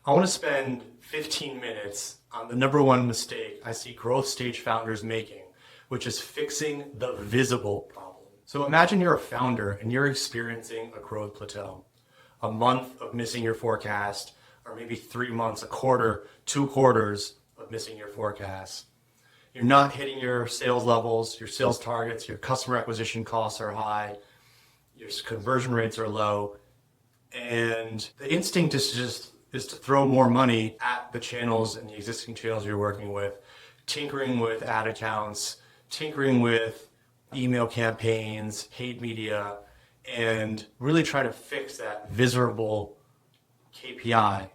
I want to spend 15 minutes on the number one mistake I see growth stage founders making, which is fixing the visible problem. So imagine you're a founder and you're experiencing a growth plateau, a month of missing your forecast, or maybe 3 months, a quarter, 2 quarters of missing your forecast. You're not hitting your sales levels, your sales targets, your customer acquisition costs are high, your conversion rates are low, and the instinct is to throw more money at the channels and the existing channels you're working with, tinkering with ad accounts, tinkering with email campaigns, paid media, and really try to fix that visible KPI,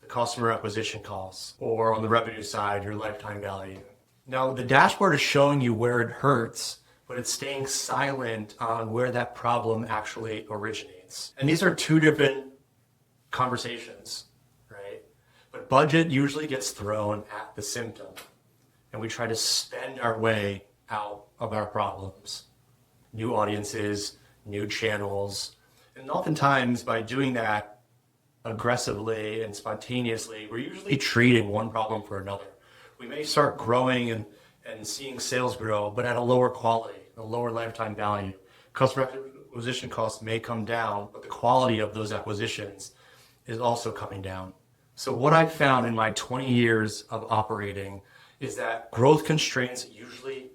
the customer acquisition costs, or on the revenue side, your lifetime value. Now, the dashboard is showing you where it hurts, but it's staying silent on where that problem actually originates. And these are two different conversations, right? But budget usually gets thrown at the symptom, and we try to spend our way out of our problems. New audiences, new channels, and oftentimes by doing that aggressively and spontaneously, we're usually treating one problem for another. We may start growing and seeing sales grow, but at a lower quality, a lower lifetime value. Customer acquisition costs may come down, but the quality of those acquisitions is also coming down. So what I've found in my 20 years of operating is that growth constraints usually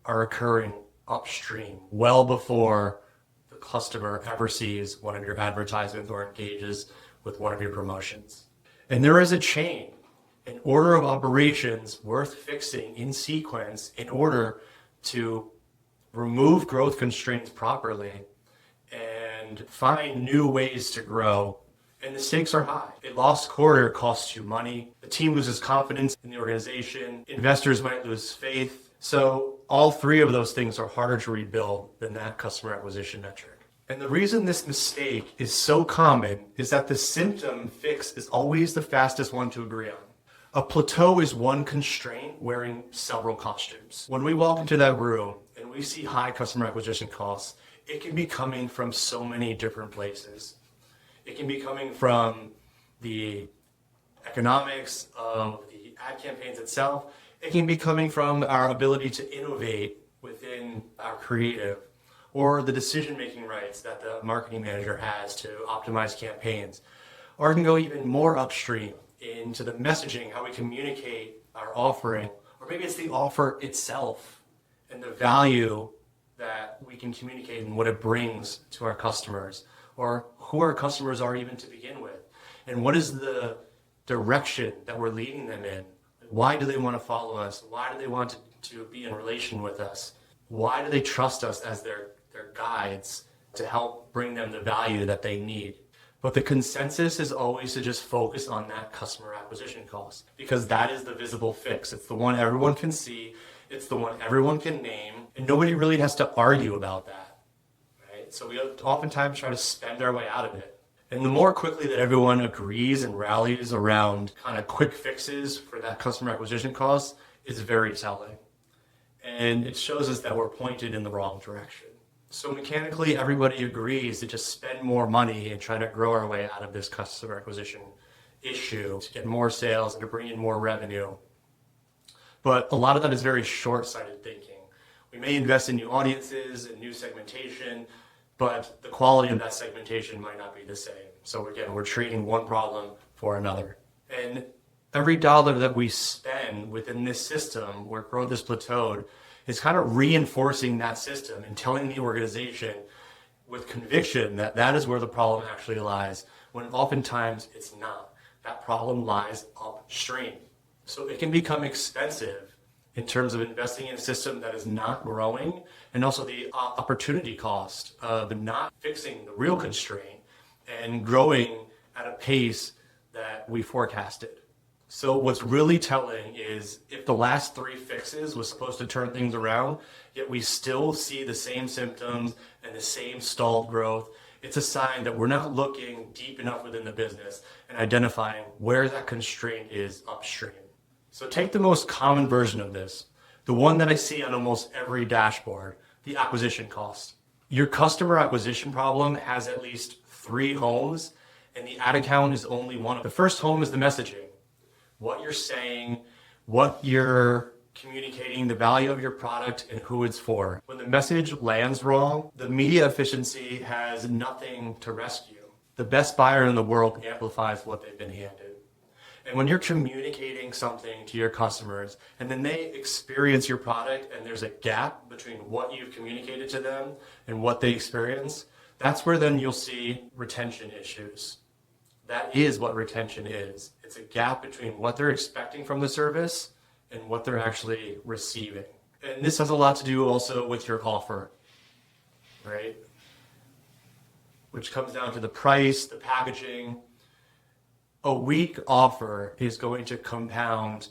are occurring upstream, well before the customer ever sees one of your advertisements or engages with one of your promotions. And there is a chain, an order of operations worth fixing in sequence in order to remove growth constraints properly and find new ways to grow. And the stakes are high. A lost quarter costs you money. The team loses confidence in the organization. Investors might lose faith. So all three of those things are harder to rebuild than that customer acquisition metric. And the reason this mistake is so common is that the symptom fix is always the fastest one to agree on. A plateau is one constraint wearing several costumes. When we walk into that room and we see high customer acquisition costs, it can be coming from so many different places. It can be coming from the economics of the ad campaigns itself. It can be coming from our ability to innovate within our creative, or the decision-making rights that the marketing manager has to optimize campaigns. Or it can go even more upstream into the messaging, how we communicate our offering, or maybe it's the offer itself and the value that we can communicate and what it brings to our customers, or who our customers are even to begin with, and what is the direction that we're leading them in. Why do they want to follow us? Why do they want to be in relation with us? Why do they trust us as their guides to help bring them the value that they need? But the consensus is always to just focus on that customer acquisition cost, because that is the visible fix. It's the one everyone can see. It's the one everyone can name, and nobody really has to argue about that, right? So we oftentimes try to spend our way out of it. And the more quickly that everyone agrees and rallies around kind of quick fixes for that customer acquisition cost is very telling. And it shows us that we're pointed in the wrong direction. So mechanically, everybody agrees to just spend more money and try to grow our way out of this customer acquisition issue to get more sales and to bring in more revenue. But a lot of that is very short-sighted thinking. We may invest in new audiences and new segmentation, but the quality of that segmentation might not be the same. So again, we're treating one problem for another. And every dollar that we spend within this system where growth is plateaued is kind of reinforcing that system and telling the organization with conviction that that is where the problem actually lies, when oftentimes it's not. That problem lies upstream. So it can become expensive in terms of investing in a system that is not growing, and also the opportunity cost of not fixing the real constraint and growing at a pace that we forecasted. So what's really telling is if the last 3 fixes was supposed to turn things around, yet we still see the same symptoms and the same stalled growth, it's a sign that we're not looking deep enough within the business and identifying where that constraint is upstream. So take the most common version of this, the one that I see on almost every dashboard, the acquisition cost. Your customer acquisition problem has at least 3 homes, And the ad account is only one of them. The first home is the messaging. What you're saying, what you're communicating, the value of your product, and who it's for. When the message lands wrong, the media efficiency has nothing to rescue. The best buyer in the world amplifies what they've been handed. And when you're communicating something to your customers and then they experience your product and there's a gap between what you've communicated to them and what they experience, that's where then you'll see retention issues. That is what retention is. It's a gap between what they're expecting from the service and what they're actually receiving. And this has a lot to do also with your offer, right? Which comes down to the price, the packaging. A weak offer is going to compound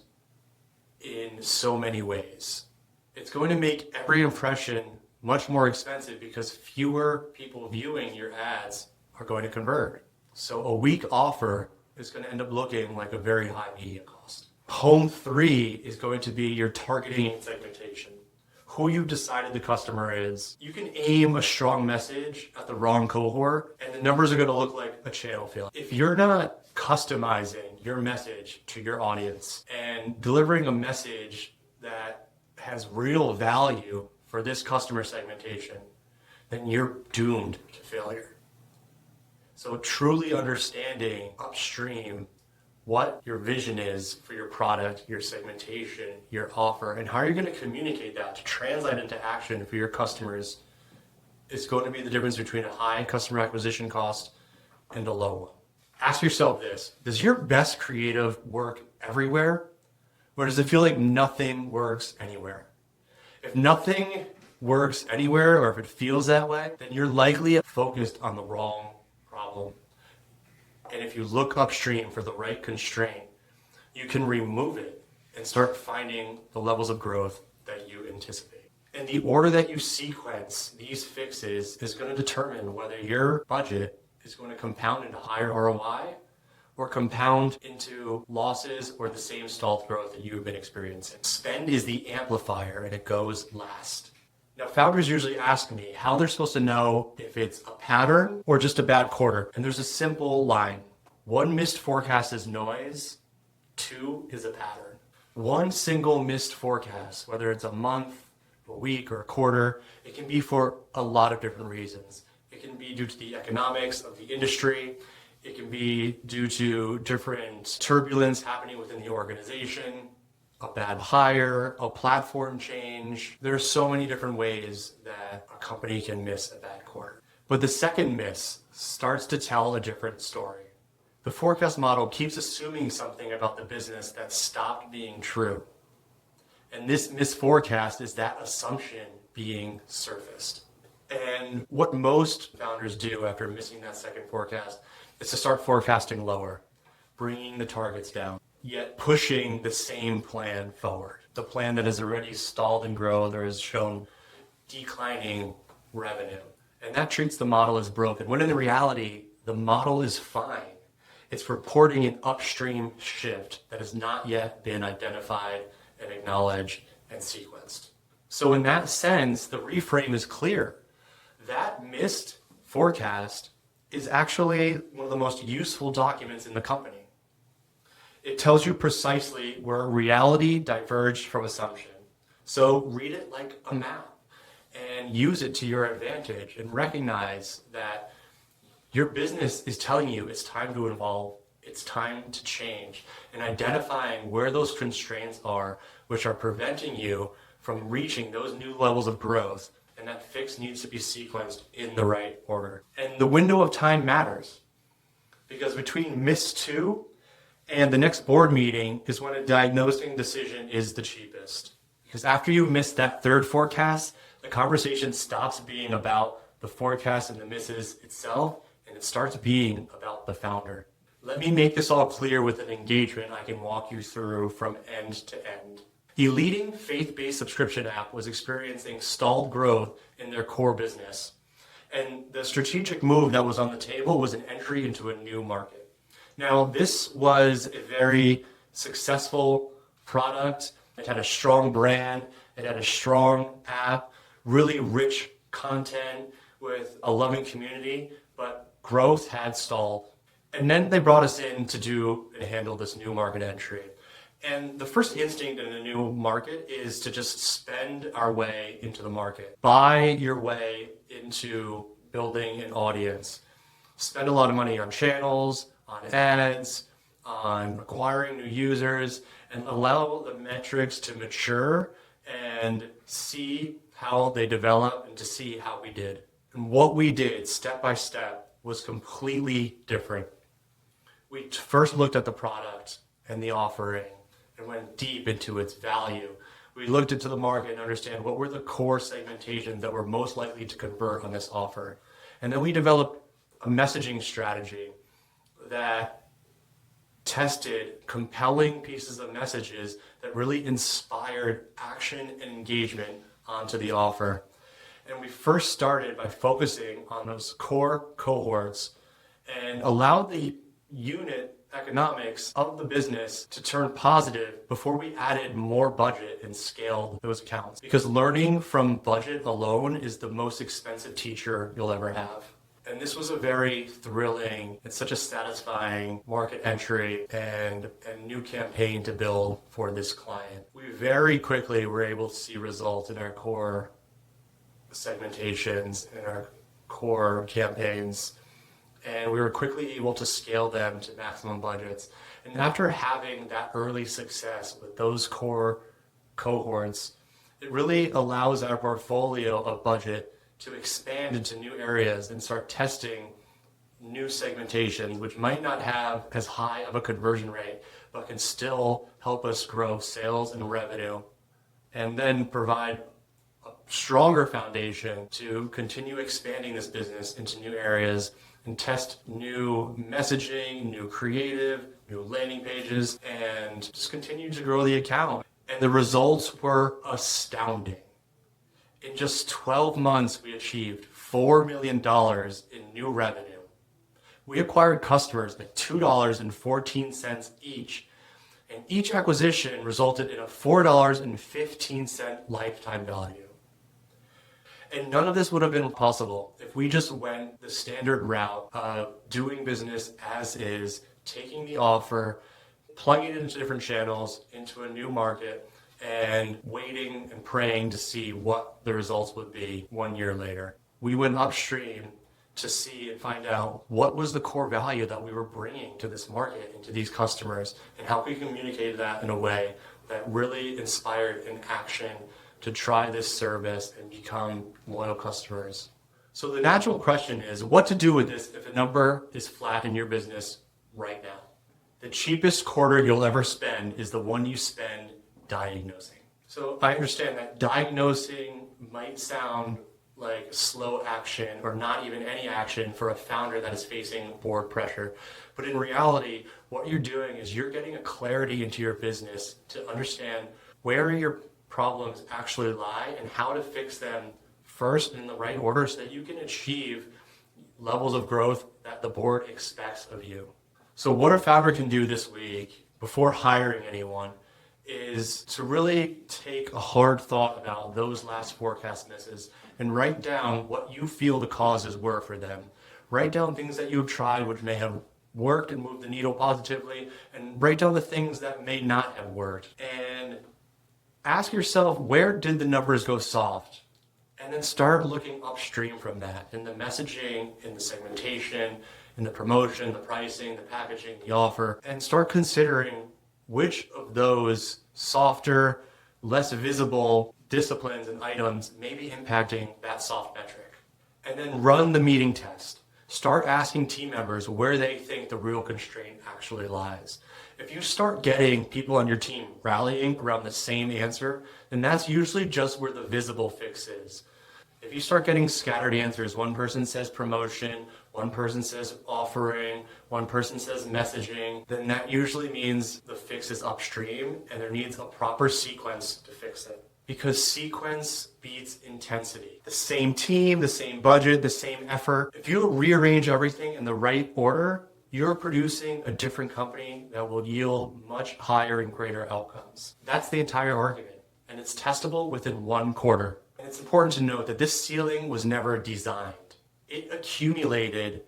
in so many ways. It's going to make every impression much more expensive because fewer people viewing your ads are going to convert. So a weak offer is going to end up looking like a very high media cost. Home 3 is going to be your targeting and segmentation. Who you've decided the customer is. You can aim a strong message at the wrong cohort and the numbers are going to look like a channel failure. If you're not customizing your message to your audience and delivering a message that has real value for this customer segmentation, then you're doomed to failure. So truly understanding upstream what your vision is for your product, your segmentation, your offer, and how you're going to communicate that to translate into action for your customers is going to be the difference between a high customer acquisition cost and a low one. Ask yourself this: does your best creative work everywhere? Or does it feel like nothing works anywhere? If nothing works anywhere, or if it feels that way, then you're likely focused on the wrong problem. And if you look upstream for the right constraint, you can remove it and start finding the levels of growth that you anticipate. And the order that you sequence these fixes is going to determine whether your budget is going to compound into higher ROI or compound into losses or the same stalled growth that you've been experiencing. Spend is the amplifier and it goes last. Now, founders usually ask me how they're supposed to know if it's a pattern or just a bad quarter. And there's a simple line. 1 missed forecast is noise, 2 is a pattern. One single missed forecast, whether it's a month, a week, or a quarter, it can be for a lot of different reasons. It can be due to the economics of the industry. It can be due to different turbulence happening within the organization, a bad hire, a platform change. There are so many different ways that a company can miss a bad quarter. But the second miss starts to tell a different story. The forecast model keeps assuming something about the business that stopped being true. And this misforecast is that assumption being surfaced. And what most founders do after missing that second forecast is to start forecasting lower, bringing the targets down, yet pushing the same plan forward. The plan that has already stalled in growth or has shown declining revenue. And that treats the model as broken, when in reality, the model is fine. It's reporting an upstream shift that has not yet been identified and acknowledged and sequenced. So in that sense, the reframe is clear. That missed forecast is actually one of the most useful documents in the company. It tells you precisely where reality diverged from assumption. So read it like a map and use it to your advantage and recognize that your business is telling you it's time to evolve, it's time to change, and identifying where those constraints are, which are preventing you from reaching those new levels of growth. And that fix needs to be sequenced in the right order. And the window of time matters because between miss 2 and the next board meeting is when a diagnosing decision is the cheapest. Because after you miss that third forecast, the conversation stops being about the forecast and the misses itself, and it starts being about the founder. Let me make this all clear with an engagement I can walk you through from end to end. The leading faith-based subscription app was experiencing stalled growth in their core business. And the strategic move that was on the table was an entry into a new market. Now, this was a very successful product. It had a strong brand. It had a strong app, really rich content with a loving community, but growth had stalled. And then they brought us in to do and handle this new market entry. And the first instinct in a new market is to just spend our way into the market. Buy your way into building an audience. Spend a lot of money on channels, on ads, on acquiring new users, and allow the metrics to mature and see how they develop and to see how we did. And what we did step by step was completely different. We first looked at the product and the offering and went deep into its value. We looked into the market and understand what were the core segmentations that were most likely to convert on this offer. And then we developed a messaging strategy that tested compelling pieces of messages that really inspired action and engagement onto the offer. And we first started by focusing on those core cohorts and allowed the unit economics of the business to turn positive before we added more budget and scaled those accounts. Because learning from budget alone is the most expensive teacher you'll ever have. And this was a very thrilling and such a satisfying market entry and new campaign to build for this client. We very quickly were able to see results in our core segmentations and our core campaigns. And we were quickly able to scale them to maximum budgets. And after having that early success with those core cohorts, it really allows our portfolio of budget to expand into new areas and start testing new segmentations, which might not have as high of a conversion rate, but can still help us grow sales and revenue, and then provide a stronger foundation to continue expanding this business into new areas and test new messaging, new creative, new landing pages, and just continue to grow the account. And the results were astounding. In just 12 months, we achieved $4 million in new revenue. We acquired customers at $2.14 each, and each acquisition resulted in a $4.15 lifetime value. And none of this would have been possible if we just went the standard route of doing business as is, taking the offer, plugging it into different channels, into a new market, and waiting and praying to see what the results would be 1 year later. We went upstream to see and find out what was the core value that we were bringing to this market and to these customers, and how we communicated that in a way that really inspired an action to try this service and become loyal customers. So the natural question is what to do with this if a number is flat in your business right now. The cheapest quarter you'll ever spend is the one you spend diagnosing. So I understand that diagnosing might sound like slow action or not even any action for a founder that is facing board pressure. But in reality, what you're doing is you're getting a clarity into your business to understand where your problems actually lie and how to fix them first in the right order so that you can achieve levels of growth that the board expects of you. So what a founder can do this week before hiring anyone is to really take a hard thought about those last forecast misses and write down what you feel the causes were for them. Write down things that you've tried which may have worked and moved the needle positively, and write down the things that may not have worked. And ask yourself, where did the numbers go soft? And then start looking upstream from that in the messaging, in the segmentation, in the promotion, the pricing, the packaging, the offer, and start considering which of those softer, less visible disciplines and items may be impacting that soft metric. And then run the meeting test. Start asking team members where they think the real constraint actually lies. If you start getting people on your team rallying around the same answer, then that's usually just where the visible fix is. If you start getting scattered answers, one person says promotion, one person says offering, one person says messaging, then that usually means the fix is upstream and there needs a proper sequence to fix it. Because sequence beats intensity. The same team, the same budget, the same effort. If you rearrange everything in the right order, you're producing a different company that will yield much higher and greater outcomes. That's the entire argument, and it's testable within 1 quarter. And it's important to note that this ceiling was never designed. It accumulated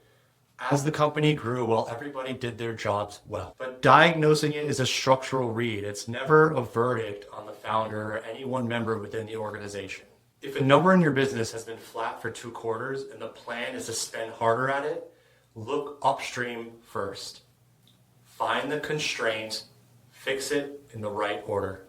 as the company grew, well, everybody did their jobs well. But diagnosing it is a structural read. It's never a verdict on the founder or any one member within the organization. If a number in your business has been flat for 2 quarters and the plan is to spend harder at it, look upstream first. Find the constraint, fix it in the right order.